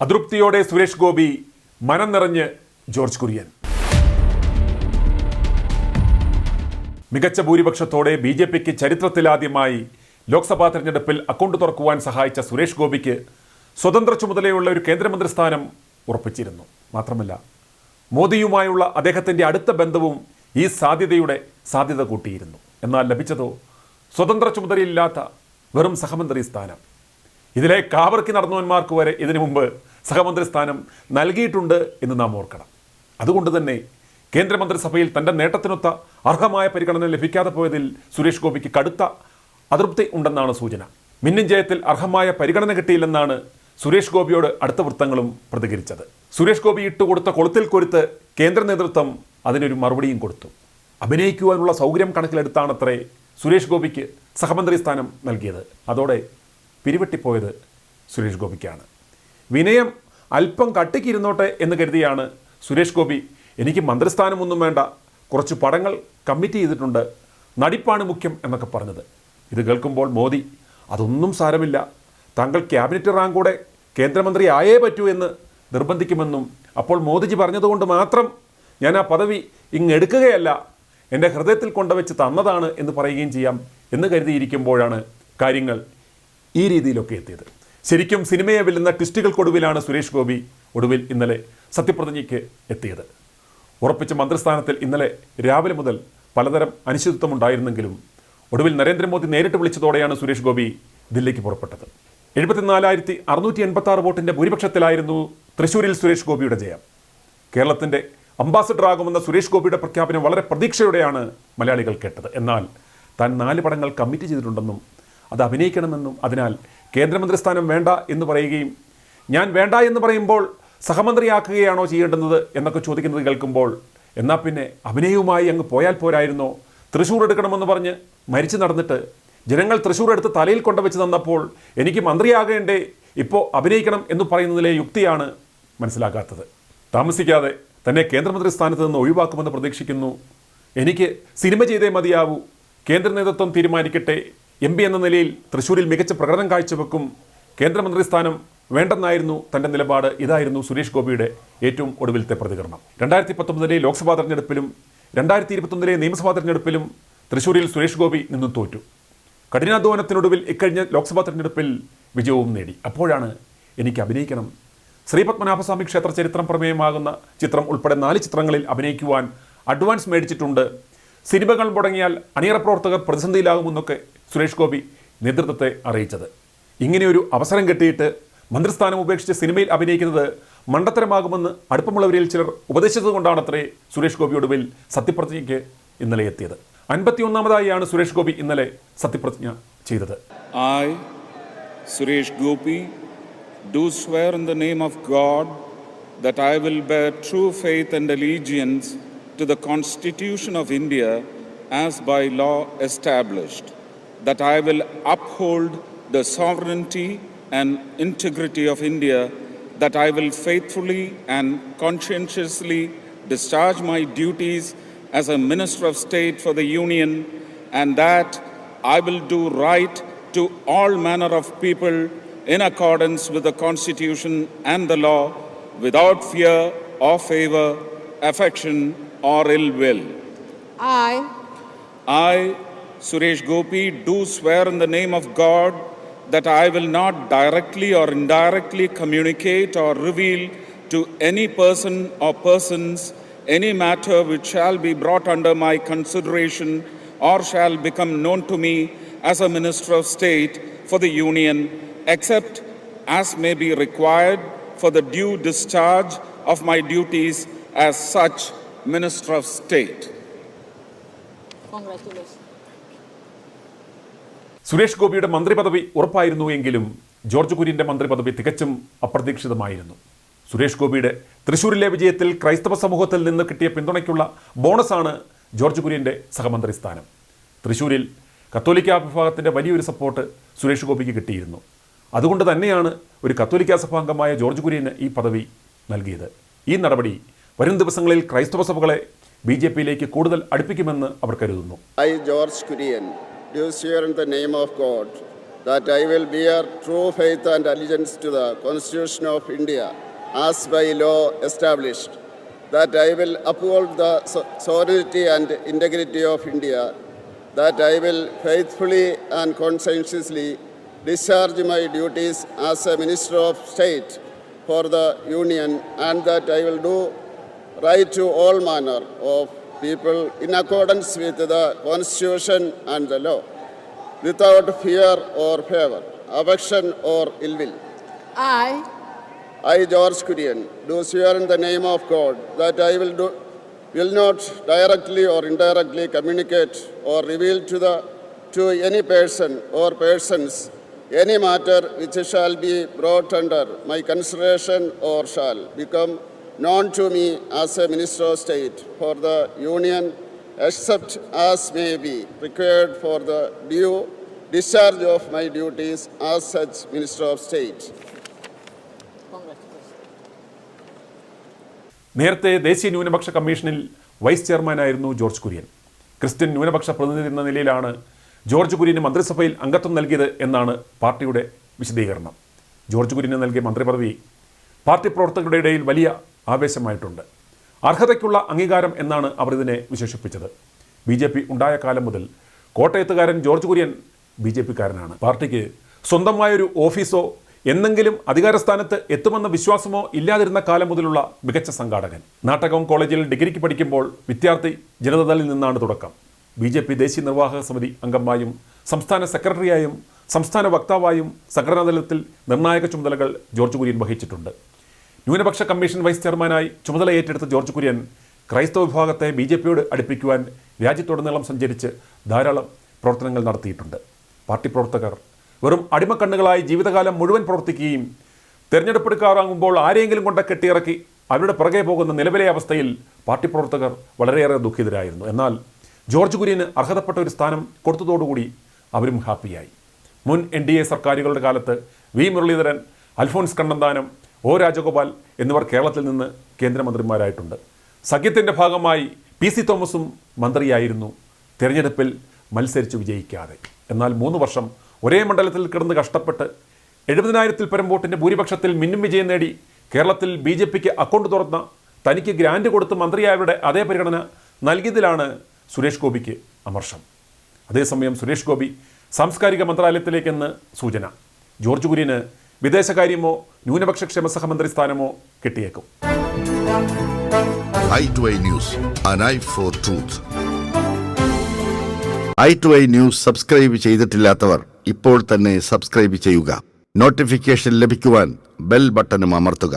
അതൃപ്തിയോടെ സുരേഷ് ഗോപി, മനം നിറഞ്ഞ് ജോർജ് കുര്യൻ. മികച്ച ഭൂരിപക്ഷത്തോടെ BJPക്ക് ചരിത്രത്തിലാദ്യമായി ലോക്സഭാ തെരഞ്ഞെടുപ്പിൽ അക്കൗണ്ട് തുറക്കുവാൻ സഹായിച്ച സുരേഷ് ഗോപിക്ക് സ്വതന്ത്ര ചുമതലയുള്ള ഒരു കേന്ദ്രമന്ത്രി സ്ഥാനം ഉറപ്പിച്ചിരുന്നു. മാത്രമല്ല, മോദിയുമായുള്ള അദ്ദേഹത്തിൻ്റെ അടുത്ത ബന്ധവും ഈ സാധ്യത കൂട്ടിയിരുന്നു. എന്നാൽ ലഭിച്ചതോ സ്വതന്ത്ര ചുമതലയില്ലാത്ത വെറും സഹമന്ത്രി സ്ഥാനം. ഇതിലെ കാവർക്കി നടന്നവന്മാർക്ക് വരെ ഇതിനു മുമ്പ് സഹമന്ത്രി സ്ഥാനം നൽകിയിട്ടുണ്ട് എന്ന് നാം ഓർക്കണം. അതുകൊണ്ട് തന്നെ കേന്ദ്രമന്ത്രിസഭയിൽ തൻ്റെ നേട്ടത്തിനൊത്ത അർഹമായ പരിഗണന ലഭിക്കാതെ പോയതിൽ സുരേഷ് ഗോപിക്ക് കടുത്ത അതൃപ്തി ഉണ്ടെന്നാണ് സൂചന. മിന്നും ജയത്തിൽ അർഹമായ പരിഗണന കിട്ടിയില്ലെന്നാണ് സുരേഷ് ഗോപിയോട് അടുത്ത വൃത്തങ്ങളും പ്രതികരിച്ചത്. സുരേഷ് ഗോപി ഇട്ടുകൊടുത്ത കൊളുത്തിൽ കൊരുത്ത് കേന്ദ്ര നേതൃത്വം അതിനൊരു മറുപടിയും കൊടുത്തു. അഭിനയിക്കുവാനുള്ള സൗകര്യം കണക്കിലെടുത്താണത്രേ സുരേഷ് ഗോപിക്ക് സഹമന്ത്രി സ്ഥാനം നൽകിയത്. അതോടെ പിരിവെട്ടിപ്പോയത് സുരേഷ് ഗോപിക്കാണ്. വിനയം അല്പം കട്ടിക്കിരുന്നോട്ടെ എന്ന് കരുതിയാണ് സുരേഷ് ഗോപി എനിക്ക് മന്ത്രിസ്ഥാനമൊന്നും വേണ്ട, കുറച്ച് പടങ്ങൾ കമ്മിറ്റ് ചെയ്തിട്ടുണ്ട്, നടിപ്പാണ് മുഖ്യം എന്നൊക്കെ പറഞ്ഞത്. ഇത് കേൾക്കുമ്പോൾ മോദി അതൊന്നും സാരമില്ല, താങ്കൾ ക്യാബിനറ്റ് റാങ്കോടെ കേന്ദ്രമന്ത്രി ആയേ പറ്റൂ എന്ന് നിർബന്ധിക്കുമെന്നും, അപ്പോൾ മോദിജി പറഞ്ഞതുകൊണ്ട് മാത്രം ഞാൻ ആ പദവി ഇങ്ങെടുക്കുകയല്ല, എൻ്റെ ഹൃദയത്തിൽ കൊണ്ടുവച്ച് തന്നതാണ് എന്ന് പറയുകയും ചെയ്യാം എന്ന് കരുതിയിരിക്കുമ്പോഴാണ് കാര്യങ്ങൾ ഈ രീതിയിലൊക്കെ എത്തിയത്. ശരിക്കും സിനിമയെ വെല്ലുന്ന ട്വിസ്റ്റുകൾക്കൊടുവിലാണ് സുരേഷ് ഗോപി ഒടുവിൽ ഇന്നലെ സത്യപ്രതിജ്ഞയ്ക്ക് എത്തിയത്. ഉറപ്പിച്ച മന്ത്രിസ്ഥാനത്തിൽ ഇന്നലെ രാവിലെ മുതൽ പലതരം അനിശ്ചിതത്വമുണ്ടായിരുന്നെങ്കിലും ഒടുവിൽ നരേന്ദ്രമോദി നേരിട്ട് വിളിച്ചതോടെയാണ് സുരേഷ് ഗോപി ദില്ലിക്ക് പുറപ്പെട്ടത്. 74,686 വോട്ടിൻ്റെ ഭൂരിപക്ഷത്തിലായിരുന്നു തൃശ്ശൂരിൽ സുരേഷ് ഗോപിയുടെ ജയം. കേരളത്തിൻ്റെ അംബാസഡറാകുമെന്ന സുരേഷ് ഗോപിയുടെ പ്രഖ്യാപനം വളരെ പ്രതീക്ഷയോടെയാണ് മലയാളികൾ കേട്ടത്. എന്നാൽ താൻ 4 പടങ്ങൾ കമ്മിറ്റ് ചെയ്തിട്ടുണ്ടെന്നും അത് അഭിനയിക്കണമെന്നും അതിനാൽ കേന്ദ്രമന്ത്രി സ്ഥാനം വേണ്ട എന്ന് പറയുകയും ഞാൻ വേണ്ട എന്ന് പറയുമ്പോൾ സഹമന്ത്രിയാക്കുകയാണോ ചെയ്യേണ്ടുന്നത് എന്നൊക്കെ ചോദിക്കുന്നത് കേൾക്കുമ്പോൾ എന്നാൽ പിന്നെ അഭിനയവുമായി അങ്ങ് പോയാൽ പോരായിരുന്നോ, തൃശ്ശൂർ എടുക്കണമെന്ന് പറഞ്ഞ് മരിച്ചു നടന്നിട്ട് ജനങ്ങൾ തൃശ്ശൂർ എടുത്ത് തലയിൽ കൊണ്ടുവച്ച് തന്നപ്പോൾ എനിക്ക് മന്ത്രിയാകേണ്ടേ, ഇപ്പോൾ അഭിനയിക്കണം എന്ന് പറയുന്നതിലെ യുക്തിയാണ് മനസ്സിലാക്കാത്തത്. താമസിക്കാതെ തന്നെ കേന്ദ്രമന്ത്രി സ്ഥാനത്ത് നിന്ന് ഒഴിവാക്കുമെന്ന് പ്രതീക്ഷിക്കുന്നു. എനിക്ക് സിനിമ ചെയ്തേ മതിയാവൂ, കേന്ദ്ര നേതൃത്വം തീരുമാനിക്കട്ടെ, MP എന്ന നിലയിൽ തൃശ്ശൂരിൽ മികച്ച പ്രകടനം കാഴ്ചവെക്കും, കേന്ദ്രമന്ത്രി സ്ഥാനം വേണ്ടെന്നായിരുന്നു തൻ്റെ നിലപാട്. ഇതായിരുന്നു സുരേഷ് ഗോപിയുടെ ഏറ്റവും ഒടുവിലത്തെ പ്രതികരണം. 2019 ലോക്സഭാ തെരഞ്ഞെടുപ്പിലും 2021 നിയമസഭാ തെരഞ്ഞെടുപ്പിലും തൃശ്ശൂരിൽ സുരേഷ് ഗോപി നിന്നും തോറ്റു. കഠിനാധ്വാനത്തിനൊടുവിൽ ഇക്കഴിഞ്ഞ ലോക്സഭാ തെരഞ്ഞെടുപ്പിൽ വിജയവും നേടി. അപ്പോഴാണ് എനിക്ക് അഭിനയിക്കണം, ശ്രീപത്മനാഭസ്വാമി ക്ഷേത്ര ചരിത്രം പ്രമേയമാകുന്ന ചിത്രം ഉൾപ്പെടെ 4 ചിത്രങ്ങളിൽ അഭിനയിക്കുവാൻ അഡ്വാൻസ് മേടിച്ചിട്ടുണ്ട്, സിനിമകൾ മുടങ്ങിയാൽ അണിയറ പ്രവർത്തകർ പ്രതിസന്ധിയിലാകുമെന്നൊക്കെ സുരേഷ് ഗോപി നേതൃത്വത്തെ അറിയിച്ചത്. ഇങ്ങനെയൊരു അവസരം കിട്ടിയിട്ട് മന്ത്രിസ്ഥാനം ഉപേക്ഷിച്ച് സിനിമയിൽ അഭിനയിക്കുന്നത് മണ്ടത്തരമാകുമെന്ന് അടുപ്പമുള്ളവരിൽ ചിലർ ഉപദേശിച്ചതുകൊണ്ടാണത്രേ സുരേഷ് ഗോപി ഒടുവിൽ സത്യപ്രതിജ്ഞയ്ക്ക് ഇന്നലെ എത്തിയത്. 51ാമതായാണ് സുരേഷ് ഗോപി ഇന്നലെ സത്യപ്രതിജ്ഞ ചെയ്തത്. I, Suresh Gopi, do swear in the name of God that I will bear true faith and allegiance to the Constitution of India as by law established, that I will uphold the sovereignty and integrity of India, that I will faithfully and conscientiously discharge my duties as a Minister of State for the Union, and that I will do right to all manner of people in accordance with the Constitution and the law, without fear or favor, affection or ill will. I, Suresh Gopi, do swear in the name of God that I will not directly or indirectly communicate or reveal to any person or persons any matter which shall be brought under my consideration or shall become known to me as a Minister of State for the Union, except as may be required for the due discharge of my duties as such Minister of State. Congratulations. Suresh ഗോപിയുടെ മന്ത്രിപദവി ഉറപ്പായിരുന്നു എങ്കിലും George കുര്യൻ്റെ മന്ത്രിപദവി തികച്ചും അപ്രതീക്ഷിതമായിരുന്നു. സുരേഷ് ഗോപിയുടെ തൃശ്ശൂരിലെ വിജയത്തിൽ ക്രൈസ്തവ സമൂഹത്തിൽ നിന്ന് കിട്ടിയ പിന്തുണയ്ക്കുള്ള ബോണസാണ് ജോർജ് കുര്യൻ്റെ സഹമന്ത്രി സ്ഥാനം. തൃശ്ശൂരിൽ കത്തോലിക്ക വിഭാഗത്തിൻ്റെ വലിയൊരു സപ്പോർട്ട് സുരേഷ് ഗോപിക്ക് കിട്ടിയിരുന്നു. അതുകൊണ്ട് തന്നെയാണ് ഒരു കത്തോലിക്ക സഭാംഗമായ ജോർജ് കുര്യന് ഈ പദവി നൽകിയത്. ഈ നടപടി വരും ദിവസങ്ങളിൽ ക്രൈസ്തവ സഭകളെ BJPയിലേക്ക് കൂടുതൽ അടുപ്പിക്കുമെന്ന് അവർ കരുതുന്നു. I, George Kurian, do swear in the name of God that I will bear true faith and allegiance to the Constitution of India as by law established, that I will uphold the sovereignty and integrity of India, that I will faithfully and conscientiously discharge my duties as a Minister of State for the Union, and that I will do right to all manner of people in accordance with the Constitution and the law, without fear or favor, affection or ill will. I, George Kurian, do swear in the name of God that I will not directly or indirectly communicate or reveal to any person or persons any matter which shall be brought under my consideration or shall become known to me as a Minister of State for the Union, except as may be required for the due discharge of my duties as such Minister of State. നേരത്തെ ദേശീയ ന്യൂനപക്ഷ കമ്മീഷനിൽ vice ചെയർമാനായിരുന്നു George Kurian. Christian ന്യൂനപക്ഷ പ്രതിനിധി എന്ന നിലയിലാണ് George Kurian മന്ത്രിസഭയിൽ അംഗത്വം നൽകിയത് എന്നാണ് പാർട്ടിയുടെ വിശദീകരണം. ജോർജ് കുര്യന് നൽകിയ മന്ത്രിപദവി പാർട്ടി പ്രവർത്തകരുടെ ഇടയിൽ വലിയ ആവേശമായിട്ടുണ്ട്. അർഹതയ്ക്കുള്ള അംഗീകാരം എന്നാണ് അവർ ഇതിനെ വിശേഷിപ്പിച്ചത്. BJP ഉണ്ടായ കാലം മുതൽ കോട്ടയത്തുകാരൻ ജോർജ് കുര്യൻ BJPക്കാരനാണ്. പാർട്ടിക്ക് സ്വന്തമായൊരു ഓഫീസോ എന്നെങ്കിലും അധികാരസ്ഥാനത്ത് എത്തുമെന്ന വിശ്വാസമോ ഇല്ലാതിരുന്ന കാലം മുതലുള്ള മികച്ച സംഘാടകൻ. നാട്ടകം കോളേജിൽ ഡിഗ്രിക്ക് പഠിക്കുമ്പോൾ വിദ്യാർത്ഥി ജനതാദളിൽ നിന്നാണ് തുടക്കം. BJP ദേശീയ നിർവാഹക സമിതി അംഗമായും സംസ്ഥാന സെക്രട്ടറിയായും സംസ്ഥാന വക്താവായും സംഘടനാതലത്തിൽ നിർണായക ചുമതലകൾ ജോർജ് കുര്യൻ വഹിച്ചിട്ടുണ്ട്. ന്യൂനപക്ഷ കമ്മീഷൻ വൈസ് ചെയർമാനായി ചുമതല ഏറ്റെടുത്ത ജോർജ് കുര്യൻ ക്രൈസ്തവ വിഭാഗത്തെ BJPയോട് അടുപ്പിക്കുവാൻ രാജ്യത്തുടനീളം സഞ്ചരിച്ച് ധാരാളം പ്രവർത്തനങ്ങൾ നടത്തിയിട്ടുണ്ട്. പാർട്ടി പ്രവർത്തകർ വെറും അടിമക്കണ്ണുകളായി ജീവിതകാലം മുഴുവൻ പ്രവർത്തിക്കുകയും തെരഞ്ഞെടുപ്പെടുക്കാറാകുമ്പോൾ ആരെങ്കിലും കൊണ്ട് കെട്ടിയിറക്കി അവരുടെ പുറകെ പോകുന്ന നിലവിലെ അവസ്ഥയിൽ പാർട്ടി പ്രവർത്തകർ വളരെയേറെ ദുഃഖിതരായിരുന്നു. എന്നാൽ ജോർജ് കുര്യന് അർഹതപ്പെട്ട ഒരു സ്ഥാനം കൊടുത്തതോടുകൂടി അവരും ഹാപ്പിയായി. മുൻ NDA സർക്കാരുകളുടെ കാലത്ത് V. മുരളീധരൻ, അൽഫോൻസ് കണ്ണന്താനം, O. രാജഗോപാൽ എന്നിവർ കേരളത്തിൽ നിന്ന് കേന്ദ്രമന്ത്രിമാരായിട്ടുണ്ട്. സഖ്യത്തിൻ്റെ ഭാഗമായി PC തോമസും മന്ത്രിയായിരുന്നു, തെരഞ്ഞെടുപ്പിൽ മത്സരിച്ച് വിജയിക്കാതെ. എന്നാൽ 3 വർഷം ഒരേ മണ്ഡലത്തിൽ കിടന്ന് കഷ്ടപ്പെട്ട് 70,000-ൽ പരം വോട്ടിൻ്റെ ഭൂരിപക്ഷത്തിൽ മിന്നും വിജയം നേടി കേരളത്തിൽ BJPക്ക് അക്കൗണ്ട് തുറന്ന തനിക്ക് ഗ്രാൻഡ് കൊടുത്ത് മന്ത്രിയായവരുടെ അതേ പരിഗണന നൽകിയതിലാണ് സുരേഷ് ഗോപിക്ക് അമർഷം. അതേസമയം സുരേഷ് ഗോപി സാംസ്കാരിക മന്ത്രാലയത്തിലേക്കെന്ന് സൂചന. ജോർജ് കുര്യന് വിദേശകാര്യമോ ന്യൂനപക്ഷ ക്ഷേമ സഹമന്ത്രി സ്ഥാനമോ കിട്ടിയേക്കും. i2i News, an eye for truth. i2i News subscribe ചെയ്തിട്ടില്ലാത്തവർ ഇപ്പോൾ തന്നെ സബ്സ്ക്രൈബ് ചെയ്യുക. നോട്ടിഫിക്കേഷൻ ലഭിക്കുവാൻ ബെൽ ബട്ടണും അമർത്തുക.